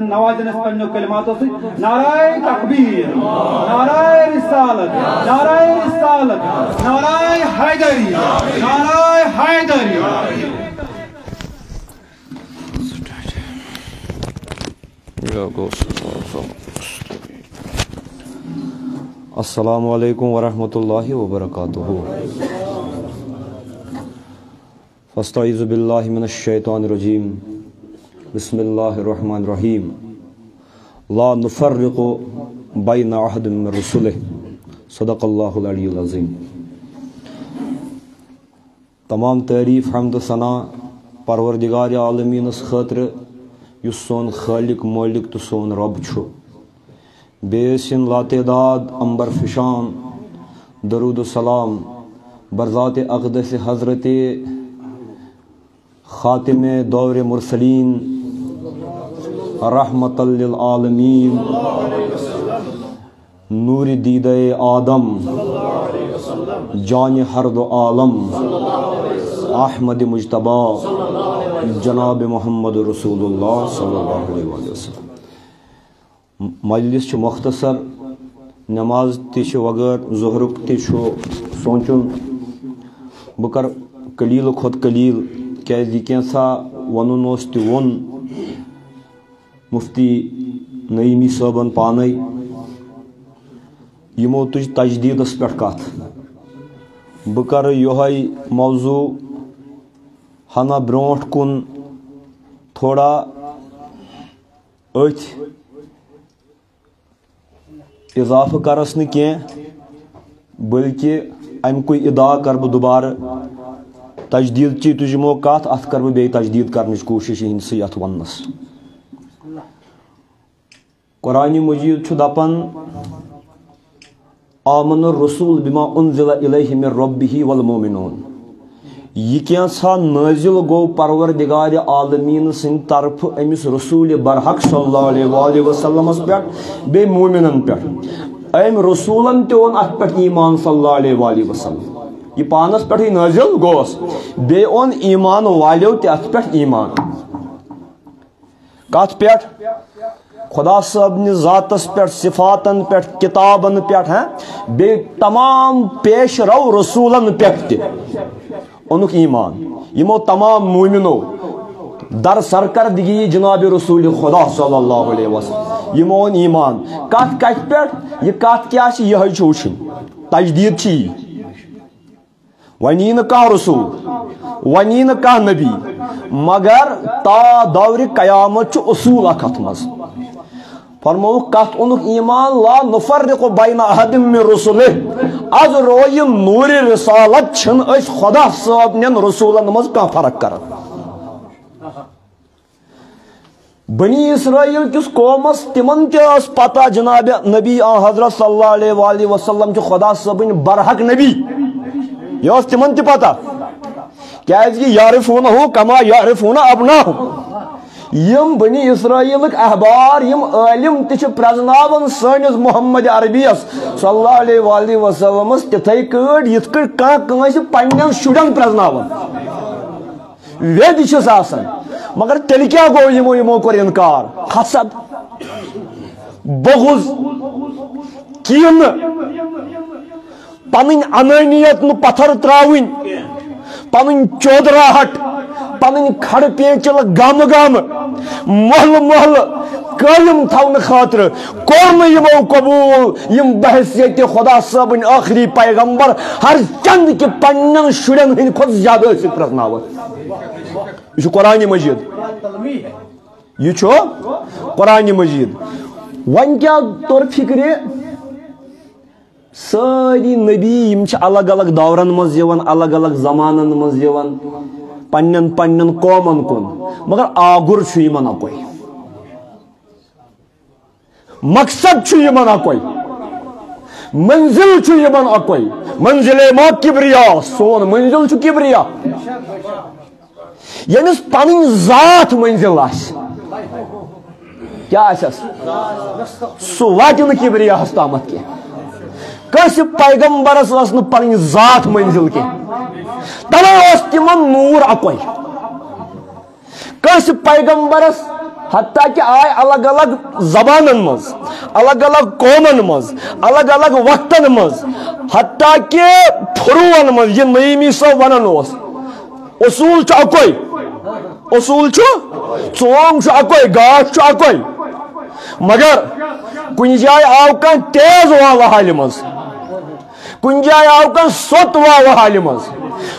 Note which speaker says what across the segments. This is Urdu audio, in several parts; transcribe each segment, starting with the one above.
Speaker 1: نوازن پنو کلماتوں سے نعرہ تکبیر، نعرہ رسالت، نعرہ رسالت، نعرہ حیدری، نعرہ حیدری۔
Speaker 2: السلام علیکم ورحمۃ اللہ وبرکاتہ۔ فاستعیذ باللہ من الشیطان الرجیم، بسم اللہ الرحمن الرحیم۔ لا نفرق بین احد من رسلہ، صدق اللہ العلی العظیم۔ تمام تعریف حمد و ثنا پروردگار عالمین خاطر یس سون خالق مالک تو سون رب چھو، بیسن لاتعداد امبر فشان درود و سلام برذات اقدس حضرت خاتم دور مرسلین رحمت للعالمین نور دیدہ آدم جان ہر دو عالم احمد مجتبی جناب محمد رسول اللہ صلی اللہ علیہ وسلم۔ مجلس مختصر، نماز تش وغیر ظہرک تش سوچن بہ کر قلیل کھت قلیل کیاز یہ کینسا ونن اوس تہ ون مفتی نعیمی صٲبن پانے یمو تج تجدیدس پٮ۪ٹھ کتھ۔ بہ کر یہوے موضوع ہنا برونٹھ کن تھوڑا اتھ اضافہ کرس نہ کینٛہہ، بلکہ امکُے ادا کر بہ دوبارہ تجدید چی تجمو کت ات کر بہ بیٚیہِ تجدید کرنٕچ کوشش یہندسٕے اتھ وننس۔ قرآن مجید چھُ دپان آمن الرسول بما انزل الیہ من ربہ والمؤمنون، یہ کینسا نازل گو پروردگار عالمین سند طرف امس رسول برحق صلی اللہ علیہ وآلہ وسلم پہ بے مومنن پہ، ام رسولن تہ اون ات پہ ایمان صلی اللہ علیہ وآلہ وسلم، یہ پانس پہ نازل گوس بے اون ایمان والیو تہ ات پہ ایمان۔ کت پہ؟ خدا صاحب ذاتس پہ، صفاتن پہ، کتابن پہ، بے تمام پیش رو رسولن پہ تہ اونک ایمان، یمو تمام مومنو در سرکردگی جناب رسول خدا صلی اللہ علیہ وسلم یمو اون ایمان۔ کت کت پہ؟ یہ کت کیا یہ وچھن تجدید چی، ونی نہ کانٛہہ رسول، ونی نہ کانٛہہ نبی، مگر تا دور قیامت چھ اصول اکھ اتھ مز۔ فرمو کت اونک ایمان لا نفرق بین احد من رسلہ، از روی نور رسالت چھن اس خدا صاحب نین رسولن مز کانٛہہ فرق کران۔ بنی اسرائیل کس قومس تمن تس پتہ جناب نبی حضرت صلی اللہ علیہ وآلہ وسلم چھ خدا صاحب برحق نبی، یہ تمن تہ پتہ کیازِ یعرفونہ کما یعرفون ابناہم۔ یم بنی اسرائیلک احبار، یم عالم تہ پرزناون سانس محمد عربیس صلی اللہ علیہ وآلہ وسلمس تتھے کٹ یت کٹ کانٛہہ پنن شرن پرزناون وید چھس آسان، مگر تیل کیا گو یمو کور انکار، حسد، بغض، کین، پنن انانیت نو پتھر تراؤن، پنن چودراہٹ، پنن کھڑ پیچل گام گام محل محل قائم تھون خاطر کور یمو قبول یم بحثیت خدا صاحب آخری پیغمبر ہر چند کہ پنن شرین ہند کھت زیادہ پرزناون۔ یہ قرآن مجید، یہ قرآن مجید۔ ون کیا طور فکر ساری نبی یم الگ الگ دورن مز یوان، الگ الگ زمانن مز یوان پنن پنن قومن کن، مگر آگر چھ یمن اکوے، مقصد چھ یمن اکوے، منزل چھ یمن اکوے۔ منزل ما کبریا، سون منزل چھ کبریا، یمس پنن ذات منزل آس کیا آسس سہ واتہ نہ کبریا ہس تامت کی۔ کس پیغمبرس اس نہ پنن ذات منزل کی، تمام اس تمن نور اکوے۔ کس پیغمبرس حتیٰ کہ آئے الگ الگ زبانن مز الگ الگ قومن مز الگ الگ وقتن مز حتیٰ کہ پھروان مز یہ نعیمی صاحب ونان اوس اصول چھ اکوئی اصول چھ ژونگ اکوئی گاش چھ اکوئی مگر کن جائے آو کان تیز واو حالہ مز کن جائے آو کان سوت واو حالہ مز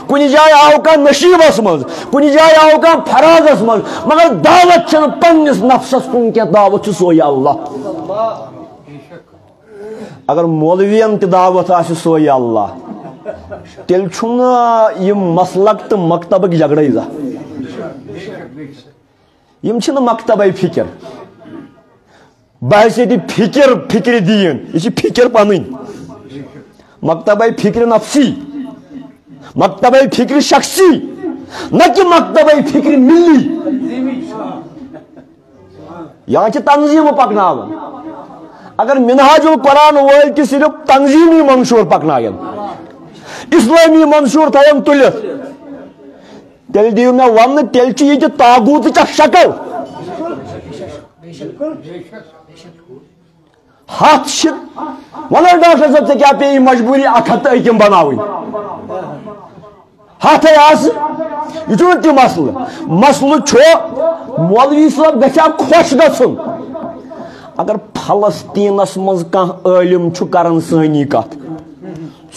Speaker 2: کن جائے آو کان نشیبس مز کن جائے آو کان فرازس مز مگر دعوت چھن پنس نفسس کن کی دعوت چھ سوی اللہ اگر مولوین تی دعوت آسی سوی اللہ تیل چھن یہ مسلک تو مکتبک جگڑی زا یم چھن مکتبہ فکر بحثیتی فکر دین یہ فکر پنن مکتبہ فکر نفسی مکتبہ فکر شخصی نہ کہ مکتبہ فکر ملی یہاں چھ تنظیم پکناون اگر منہاج القرآن ول تہ صرف تنظیمی منشور پکنائن اسلامی منشور تھین تلت تیل دیو مے ون تیل چھ یہ تاغوت چھ شکل ہاتھ ونو ڈاکٹر صاحب کیا پی مجبوری اکھ ہتھ اکم بناوی ہاتھ آس یہ چھُنہٕ تہِ مسلہٕ چھُ مولوی صٲب گژھِ ہا خۄش گژھُن اگر فلسطینس مز کانٛہہ عٲلِم چھُ کران سٲنی کتھ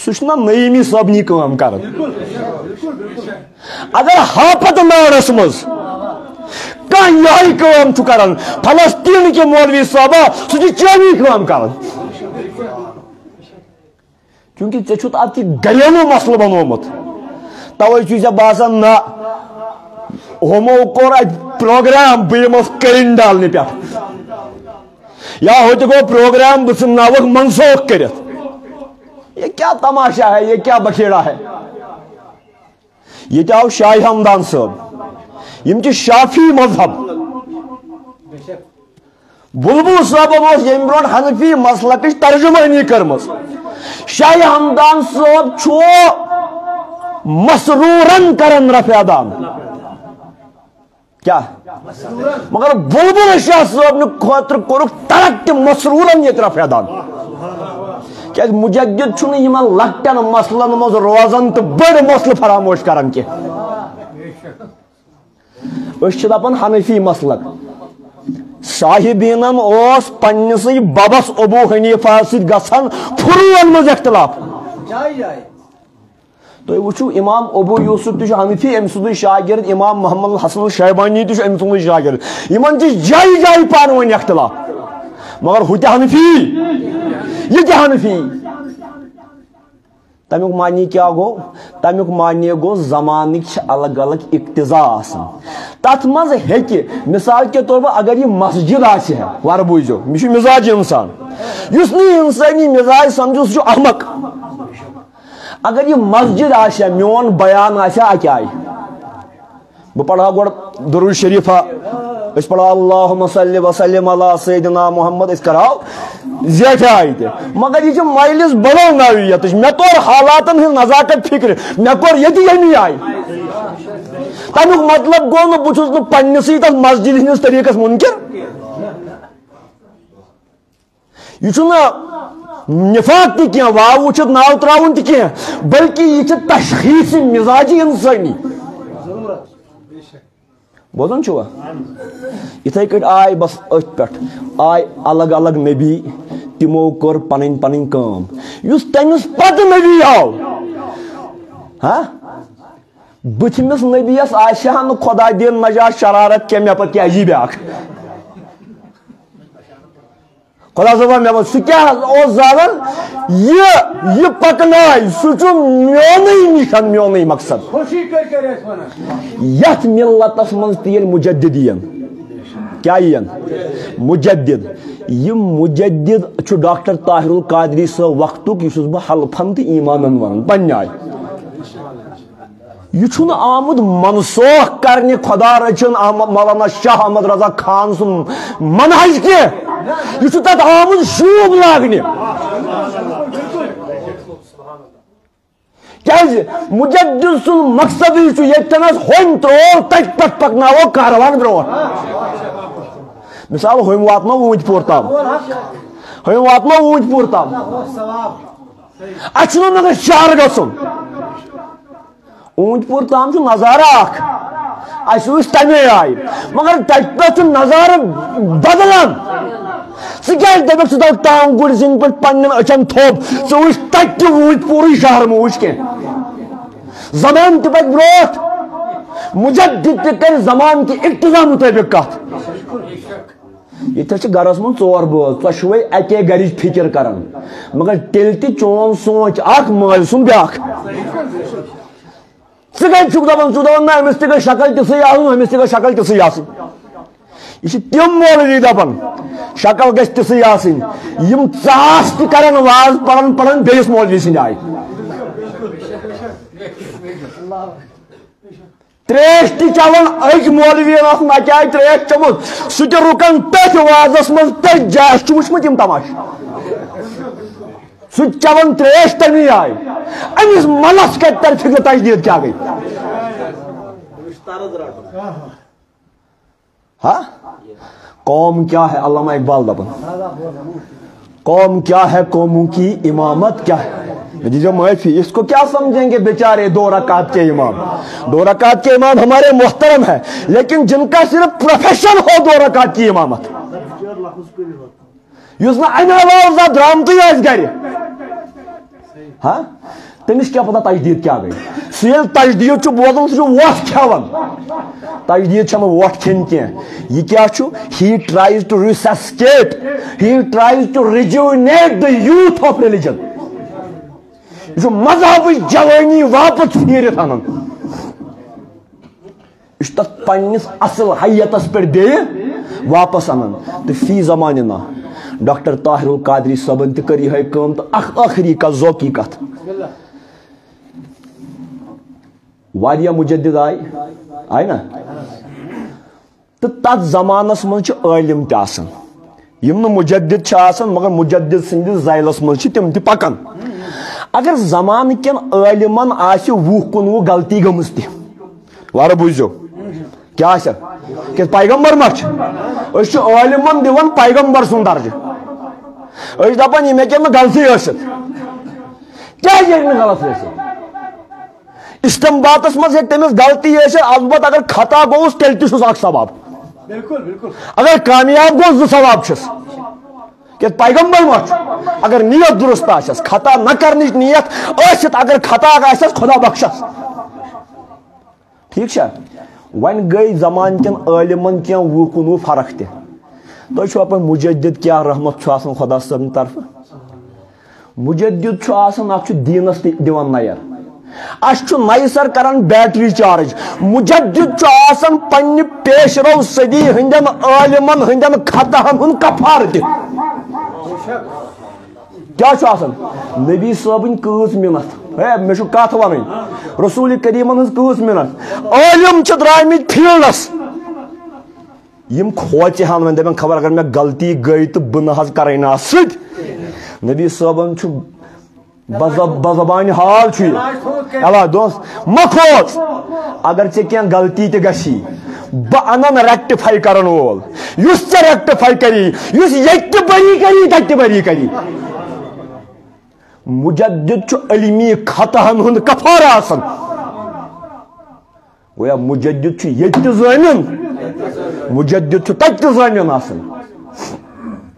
Speaker 2: سُہ چھُنہ نعیمی صٲبنی کٲم کران اگر ہاپت نارس مز کانٛہہ یہے کٲم چھُ کران فلسطین کے مولوی صٲبا سُہ چھُ چٲنی کٲم کران کیونکہ ژےٚ چھُتھ اتھ یہِ گریلوٗ مسلہٕ بنومُت توے چھ باسان نہ ہومو کور پروگرام بہس کرین ڈالنے پہ یا ہوتے گو پروگرام بہ نوک منسوخ کرت یہ کیا تماشا ہے یہ کیا بکھیڑا ہے یہ آو شاہ ہمدان صاحب یم چھ شافی مذہب بلبل صاحب یم برو حنفی مسلکش ترجمانی کرمس شاہ ہمدان صاحب چھو مسرورن کرن رفع دان کیا مگر بلبل شاہ صاحب نے خاطر کورک ترک مسرورن یہ رفع دان کیا مجدد چھن یمن لکٹن مسلن مز روزن تو بڑ مسل فراموش کرن کی اس چھ دپن حنفی مسلک صاحبینن اوس پنسی بابس ابو حنیفہ سۭتۍ گژھان فروعن مز اختلاف تو وچھو امام ابو یوسف تہ حنفی ام سند شاگرد امام محمد الحسن الشیبانی تہ ام سند شاگرد یمن چھ جائی جائی پانہ ون اختلاف مگر ہُہ تہ حنفی یہ تہ حنفی تمیک معنی کیا گو تمیک معنی گو زمانک الگ الگ اقتضا آسان تت مز ہیکہ مثال کے طور پر اگر یہ مسجد آسہ ہے ور بوزو یہ مزاج انسان اس نی انسانی مزاج سمجھو سہ احمق اگر یہ مسجد آسہ میون بیان آسہ اکہ آئی بہ پڑھا گوڑ درود شریفہ اس پڑھا اللہم صلی وسلم علی سیدنا محمد اس کراو زیٹھ آئی تھے مگر یہ مجلس بڑو نوعیت مے کور حالاتن ہن نزاکت فکر مے کور یہ یمی آئی تمیک مطلب گو نا بہ چھس نہ پنسی تس مسجد ہندس طریقس منکر یہ چھنا نفاق تہ کینٛہہ واو وچھت ناو تراون تہ کینٛہہ بلکہ یہ چھ تشخیص مزاجی انسانی بوزن چھوا اتھے کٹ آئے بس اتھ پہ آئے الگ الگ نبی تمو کر پنن پنن کام یس تمس پت نبی آو ہاں بتمس نبیس آسہ نا خدا دین مجاز شرارت کی مے پتہ کیا بیاکھ خدا صاحب مے سہ کیا زالن یہ پکنائی سہ نشان میون مقصد یت ملتس من تیل مجدد کیا مجدد یہ مجدد چھ ڈاکٹر طاہر القادری صاحب وقتک یہ بہ حلفن تو ایمانن ون پنہ آئی یہ چھن آمد منسوخ کرنے خدا رچن مولانا شاہ احمد رضا خان سن منہج کی یہ چھ تت آمد شوب لاگنے کیاز مجدد سن مقصد یہ یتنس ہون ترو تک پک پکناو کاروان برو مثال ہم واتنو اونت پور تام ہم واتنو اونت پور تام اچھا مگر شہر گژھُن اونت پور تام نظارہ اخ اس وچ تمے آئی مگر تتہ پہ نظارہ بدلان ثہ دپک ثہ ٹانگ گڑ سن پہ پنن اچھن تھوپ ثہ وچ تتہ اونت پوری شہر مہ وچ کی زمان تہ پک بروٹ مجدد تہ کر زمان کی اقتضا مطابق کت یہ گرس من ژور بٲژ ژۄشوے اکے گرچ فکر کران مگر تیل تہ چون سونچ اخ مٲلۍ سُنٛد بیاکھ ژٕ کتہِ چھُکھ دپان ژٕ دپان نہ أمِس تہِ گژھِ شکل تِژھٕے آسٕنۍ أمِس تہِ گژھِ شکل تِژھٕے آسٕنۍ یہ چھِ تِم مولوی دپان شکل گژھِ تِژھٕے آسٕنۍ یِم ژاس تہِ کران واز پران پران بیٚیِس مولوی سٕنٛدِ آیہِ تریش تہِ چوان أکۍ مولوین آسان اکہِ آیہِ تریش چومُت سُہ تہِ رُکان تٔتھۍ وازس منٛز تٔتھۍ جایہِ اَسہِ چھُ وٕچھمُت یِم تماشہٕ سُہ چوان تریش تمی آئی امس ملس کتہِ تر فکر تجدید کیا گئی ہاں قوم کیا ہے علامہ اقبال دپن قوم کیا ہے قوموں کی امامت کیا ہے جو معافی اس کو کیا سمجھیں گے بیچارے 2 رکعت کے امام 2 رکعت کے امام ہمارے محترم ہے لیکن جن کا صرف پروفیشن ہو 2 رکعت کی امامت یس نا امہ علاوہ زیادہ درامتٕے آسہِ گرِ ہاں تمس کیا پتہ تجدید کیا گئی سہ ییٚلہِ تجدید چھُ بوزان سہ چھُ ووٹ کھٮ۪وان تجدید چھنہٕ ووٹ کھٮ۪نۍ کینٛہہ یہ کیا چھُ he tries to resuscitate he tries to rejuvenate the youth of religion یہ چھُ مذہبٕچ جوٲنی واپس پھیرِتھ انان یہ چھُ تتھ پننس اصل حیتس پٮ۪ٹھ بیٚیہِ واپس انان تہٕ فی زمانہ ڈاکٹر طاہر القادری صٲبن تہِ کٔر یِہے کٲم تہٕ اکھ ٲخری کتھ ذوقی کتھ واریاہ مجدد آئی نا تہٕ تتھ زمانس منٛز چھِ عٲلم تہِ آسان یِم نہٕ مجدد چھِ آسان مگر مجدد سٕنٛدِس ذیلس منٛز چھِ تِم تہِ پکان اگر زمانہٕ کٮ۪ن عٲلمن آسہِ 20-19 غلطی گٔمٕژ تہِ وارٕ بوٗزِو کیٛاہ آسہِ کیٛازِ پیغمبر ما چھِ أسۍ چھِ عٲلمن دِوان پیغمبر سُنٛد درجہٕ أسۍ دپان یہِ مےٚ کیٛاہ نہٕ غلطی ٲسِتھ کیٛازِ ہیٚکہِ نہٕ غلط ٲسِتھ استمباتس منٛز ہیٚکہِ تٔمِس غلطی ٲسِتھ البتہ اگر خطا گوٚوُس تیٚلہِ تہِ چھُس اکھ ثواب اگر کامیاب گوٚو 2 ثواب چھِس کیٛازِ پیغمبر ما چھُ اگر نیت درست آسٮ۪س خطا نہ کرنٕچ نیت ٲسِتھ اگر خطا آسٮ۪س خدا بخشس ٹھیک چھا وۄنۍ گٔے زمان کٮ۪ن عٲلمن کینٛہہ 20-19 فرق تہِ تۄہہِ چھُوا پاے مجدد کیٛاہ رحمت چھُ آسان خۄدا صٲبنہِ طرفہٕ مجدد چھُ آسان اکھ چھُ دیٖنس تہِ دِوان نیر اَسہِ چھُ نَیہِ سر کران بیٹری چارج مجدد چھُ آسان پننہِ پیش رو صدی ہٕنٛدٮ۪ن عٲلمن ہٕنٛدٮ۪ن خطاہن ہُنٛد کفارٕ تہِ کیا چھُ آسان نبی صٲبٕنۍ کۭژ مِنت ہے مےٚ چھُ کتھ ونٕنۍ رسول کریٖمن ہٕنٛز کۭژ مِنت عٲلم چھِ درٛامٕتۍ فیٖلڈس یم کھوژِ ہن وۄنۍ دپن خبر اگر مےٚ غلطی گٔے تہٕ بہٕ نہ حظ کرے نہٕ اتھ سۭتۍ نبی صٲبن چھُ بزبانہِ حال چھُ یہِ اللہ دوست مہ کھوژ اگر ژےٚ کینٛہہ غلطی تہِ گژھی بہٕ انن ریکٹِفاے کرن وول یُس ژےٚ ریکٹِفاے کری یُس ییٚتہِ تہِ بری کری تتہِ تہِ بری کری مجدد چھُ علمی خطاہن ہُنٛد کفارٕ آسان گویا مجدد چھُ ییٚتہِ تہِ زٲمِن مجدد چھُ تتہِ تہِ زٲمِن آسان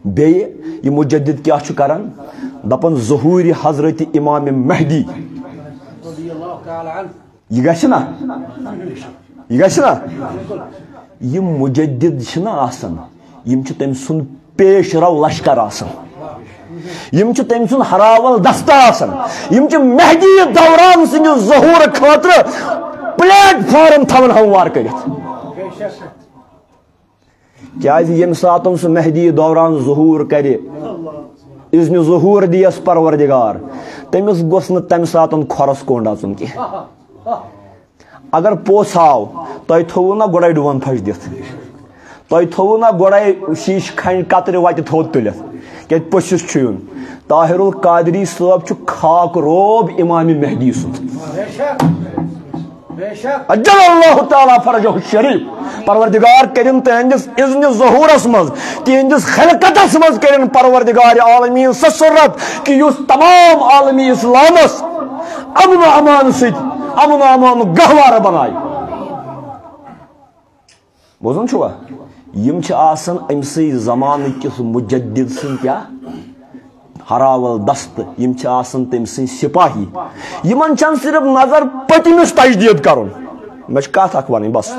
Speaker 2: بیٚیہِ یہِ مجدد کیٛاہ چھُ کران دپان ظہوٗرِ حضرت امام مہدی یہِ گژھِ نا یہِ گژھِ نا یِم مجدد چھِنہ آسان یِم چھِ تٔمۍ سُنٛد پیش رو لشکر آسان یم چھِ تٔمۍ سُنٛد ہراول دستہٕ آسان یم چھِ مہدی دوران سٕنٛدِ ظہوٗر خٲطرٕ پلیٹ فارم تھاوان ہموار کٔرِتھ کیٛازِ ییٚمہِ ساتہٕ سُہ مہدی دوران ظہوٗر کرِ اذنہِ ظہوٗر دِیس پروردگار تٔمِس گوٚژھ نہٕ تمہِ ساتہٕ کھۄرس کوٚنٛڈ اژُن کینٛہہ اگر پوٚژھ آو تۄہہِ تھوٚوُ نا گۄڈے ڈوٗن پھش دِتھ تۄہہِ تھوٚوُ نا گۄڈے شیٖشہٕ کھنہِ کترِ وتہِ تھوٚد تُلِتھ کیٛازِ پٔژھِس چھُ یُن طاہر القادری صٲب چھُ خاک روب امام مہدی سُنٛد اجل اللہ تعالیٰ فرجہ الشریف پروردگار کرن تہندس اذن ظہورس مز تہندس خلقتس مز کرن پروردگار عالمین سسرت کہ اس تمام عالمی اسلامس امن و امان ست امن و امان گہوار بنائے بوزن چھوا یم چھ آسن امسی زمان کس مجدد سن کیا ہراول دست یم چھ آسن تم سن سپاہی یمن چھ صرف نظر پتمس تجدید کرن میں کت اخ ون بس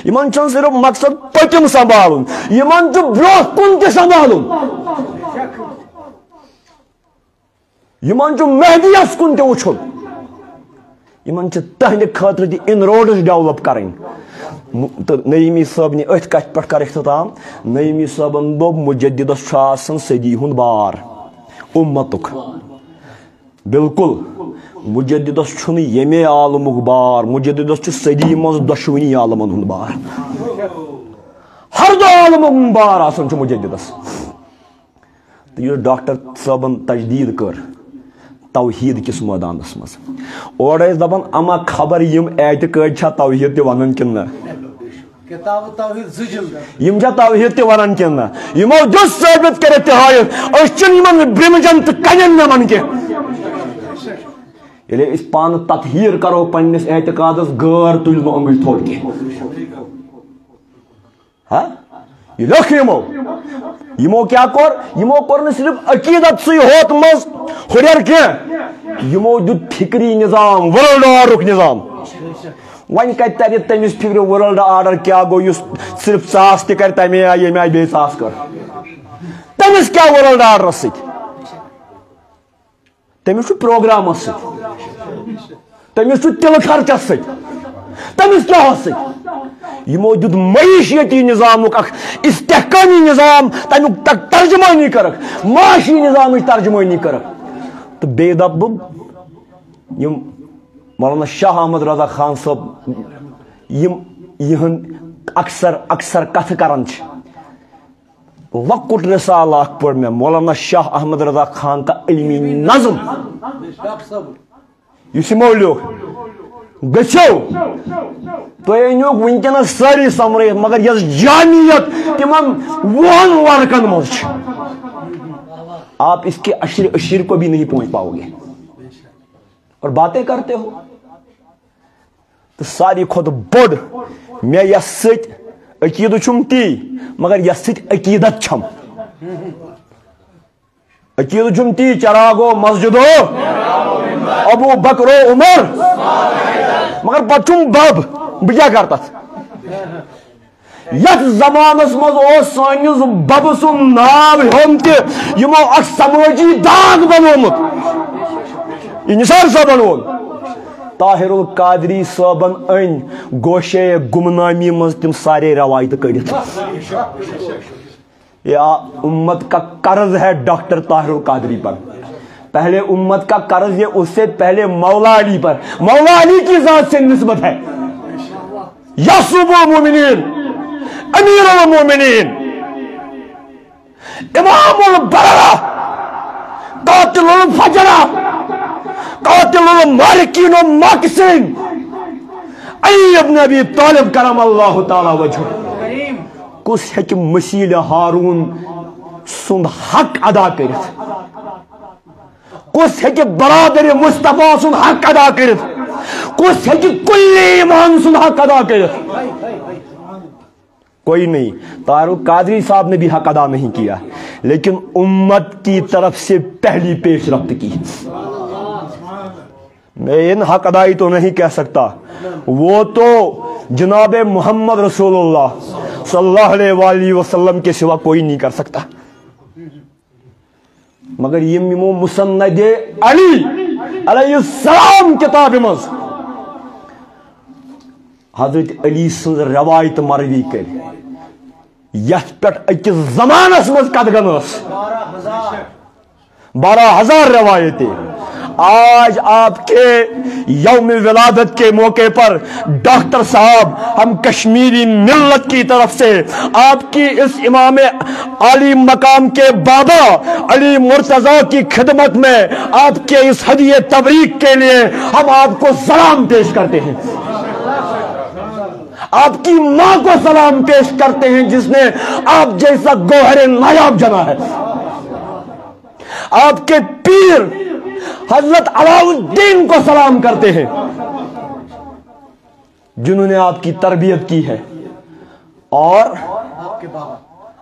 Speaker 2: یمن چھ صرف مقصد پتم سنبھالن یمن چھ برو کن تہ سنبھالن یمن چھ مہدیس کن تہ وچھن یمن چھ تہندِ خاطر تہ ان روڈز ڈیولپ کرن تو نعیمی صاحب نے ات کت پہ کر اختتام نعیمی صاحبن دوپ مجددس آسن صدی ہند بار امتک بالکل مجددس چھن یمے عالمک بار مجددس چھ صدی مز دشونی عالمن ہند بار ہر دو عالمک بار آسن چھ مجددس تو یہ ڈاکٹر صاحبن تجدید کر توحید کس میدانس مز اور دپان اما خبر یم اعتقاد چھا توحید تہ ونن کن نہ یم چھا توحید تہ ونن کن نہ یمو دس ثابت کرت تہ ہایت اس چن یمن برمجن تہ کنن نہ من کے یلی اس پان تطہیر کرو پنس اعتقادس غیر تل نو انگل تھوڑ کے ہاں یہ لکھ یمو کیا کور یمو کور نہ صرف عقیدت سی ہوت مز ہریر کی یمو دیت فکری نظام ورلڈ آرڈرک نظام ون کت تر تمس فکر ورلڈ آرڈر کیا گو اس صرف ساس تہ کر تمے آئی یمہ آئی بے ساس کر تمس کیا ورلڈ آرڈر ست تمس پروگرام ست تمس تل خرچس ست تمس کیا ست یمو دیت معیشیتی نظامک اخ استحکامی نظام تمیک ترجمانی کرک معاشی نظام ترجمانی کرک تو بے دب یم مولانا شاہ احمد رضا خان صاحب یم یہن اکثر کتھ کران لکٹ رسالہ اخ پڑ میں مولانا شاہ احمد رضا خان کا علمی نظم اس یمو لیوک گچھو تو اینوک ونکس ساری سمرت مگر یس جامعیت تمن وہن ورکن مز آپ اس کے اشر کو بھی نہیں پہنچ پاؤ گے اور باتیں کرتے ہو تو ساری خود بڑ میں یس ست عقید چھم تی مگر یس ست عقیدت چھم عقید چھم تی چراغو مسجدو ابو بکر و عمر مگر پچھم بب بجا کرتا یت زمانس مز سانس بب سن ناو ہم تمو اخ سماجی داغ بنومت یہ نثار صاحبن وون طاہر القادری صاحبن ان گوشے گمنامی مز تم سارے روایت کڑت یا امت کا قرض ہے ڈاکٹر طاہر القادری پر پہلے امت کا قرض یہ اس سے پہلے مولا علی پر مولا علی کی ذات سے نسبت ہے یعصب المومنین امیر المومنین امام البررہ قاتل الفجرہ قاتل المالکین والماکسین علی ابن ابی طالب کرم اللہ تعالی وجہ کس ہے کہ مسیل ہارون سند حق ادا کرت کس ہے کہ برادر مصطفیٰ سن حق ادا کرت کس ہے کہ کل ایمان سن حق ادا کرت کوئی نہیں طاہر القادری صاحب نے بھی حق ادا نہیں کیا لیکن امت کی طرف سے پہلی پیش رفت کی میں ان حق ادائی تو نہیں کہہ سکتا وہ تو جناب محمد رسول اللہ صلی اللہ علیہ وآلہ وسلم کے سوا کوئی نہیں کر سکتا مگر یہ مسند علی علیہ السلام کتاب مز حضرت علی سن روایت مروی کر یت پہ اکس زمانس مز کتگن 12,000 روایتیں آج آپ کے یوم ولادت کے موقع پر ڈاکٹر صاحب ہم کشمیری ملت کی طرف سے آپ کی اس امام عالی مقام کے بابا علی مرتضی کی خدمت میں آپ کے اس ہدیہ تبریک کے لیے ہم آپ کو سلام پیش کرتے ہیں، آپ کی ماں کو سلام پیش کرتے ہیں جس نے آپ جیسا گوہر نایاب جنا ہے، آپ کے پیر حضرت علاء الدین کو سلام کرتے ہیں جنہوں نے آپ کی تربیت کی ہے، اور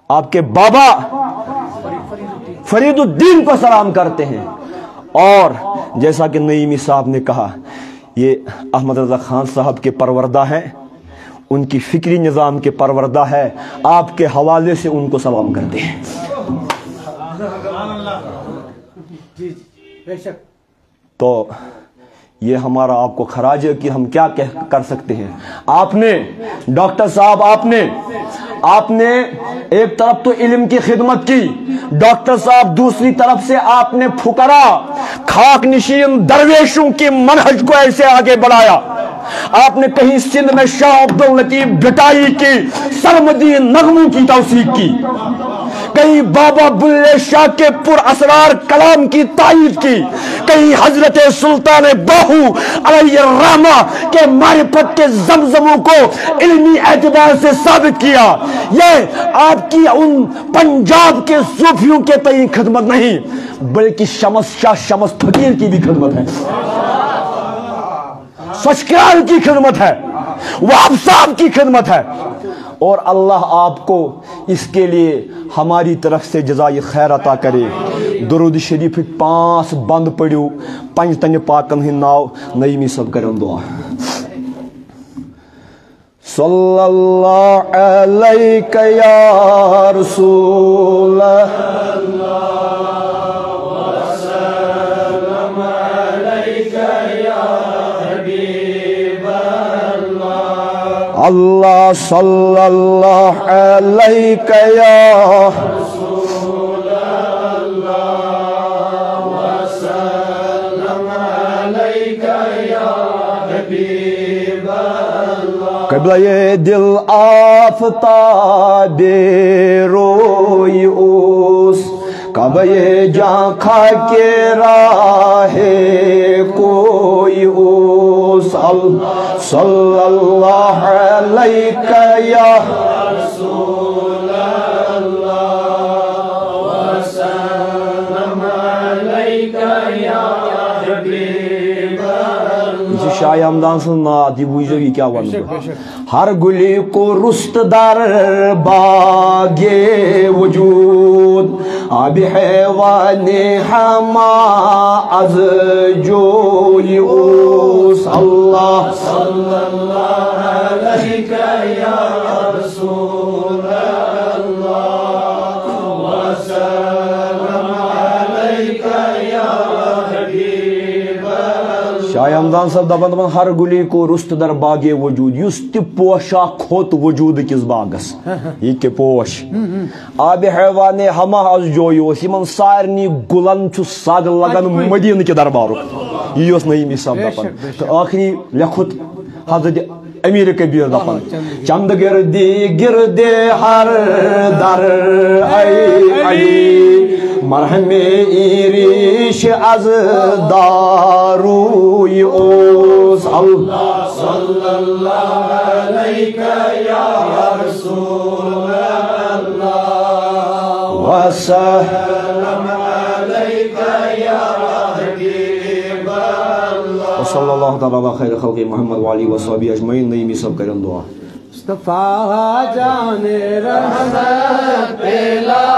Speaker 2: آپ کے بابا فرید الدین کو سلام کرتے ہیں، اور جیسا کہ نعیمی صاحب نے کہا یہ احمد رضا خان صاحب کے پروردہ ہیں، ان کی فکری نظام کے پروردہ ہے، آپ کے حوالے سے ان کو سلام کرتے ہیں۔ تو یہ ہمارا آپ کو خراج ہے کہ ہم کیا کر سکتے ہیں۔ آپ نے ڈاکٹر صاحب آپ نے ایک طرف تو علم کی خدمت کی، ڈاکٹر صاحب دوسری طرف سے آپ نے فقراء خاک نشین درویشوں کی منہج کو ایسے آگے بڑھایا۔ آپ نے کہیں سندھ میں شاہ عبداللطیف بھٹائی کی سرمدی نغموں کی توثیق کی، کہیں بابا بلے شاہ کے پر اسرار کلام کی تائید کی، کہیں حضرت سلطان باہو علیہ الرحمہ کے معرفت کے زمزموں کو علمی اعتبار سے ثابت کیا۔ یہ آپ کی ان پنجاب کے صوفیوں کے تئیں خدمت نہیں بلکہ شمس شاہ شمس فقیر کی بھی خدمت ہے، سچکرال کی خدمت ہے، وہاب صاحب کی خدمت ہے، اور اللہ آپ کو اس کے لیے ہماری طرف سے جزائے خیر عطا کرے۔ درود شریف 5 بند پڑھو، پنج تن پاکن ہن ناو نعیمی سب کرن دعا۔ صلی اللہ علیہ یا رسول اللہ صلی اللہ علیہ یا رسول اللہ وسلم علیک یا حبیب اللہ۔ قبلہ دل آفتاب روئی اوس، کعبہ جاں کھا کے راہ کوئی اوس، صلی اللہ علیہ یا رسول اللہ وسلم علیک یا حبیب اللہ۔ یہ شاہ ہمدان سے نات، یہ بوجھو یہ کیا ونگا۔ ہر گلی کو رست در باغ وجود، آب حیوان ہما از جوئی اوس، اللہ صلی اللہ علیہ یا رسول اللہ وسلم علیک یا حبیب اللہ۔ شاہ ہمدان صاحب دپان ہر گلی کو رست در باغ وجود، یس تہ پوشا کھوت وجود کس باغس، یہ کہ پوش آب حیوان ہما از جوئی اوس، یمن سارنی گلن چھ سگ لگن مدینہ کے دربارک، یہ اس نعیمی صاحب دپان۔ تو آخری لکھت حضرت امیر کبیر دپان، چند گردی گردے ہر در ای علی، مرہم ایریش از داروی اوس، اللہ صلی اللہ علیہ یا رسول اللہ وسلم علیک یا حبیب اللہ۔ صلی اللہ تعالی علی خیر خلق محمد وعلی وصحبہ اجمعین۔ نعیمی سب کرن دعا۔
Speaker 3: مصطفیٰ جان رحمت پلا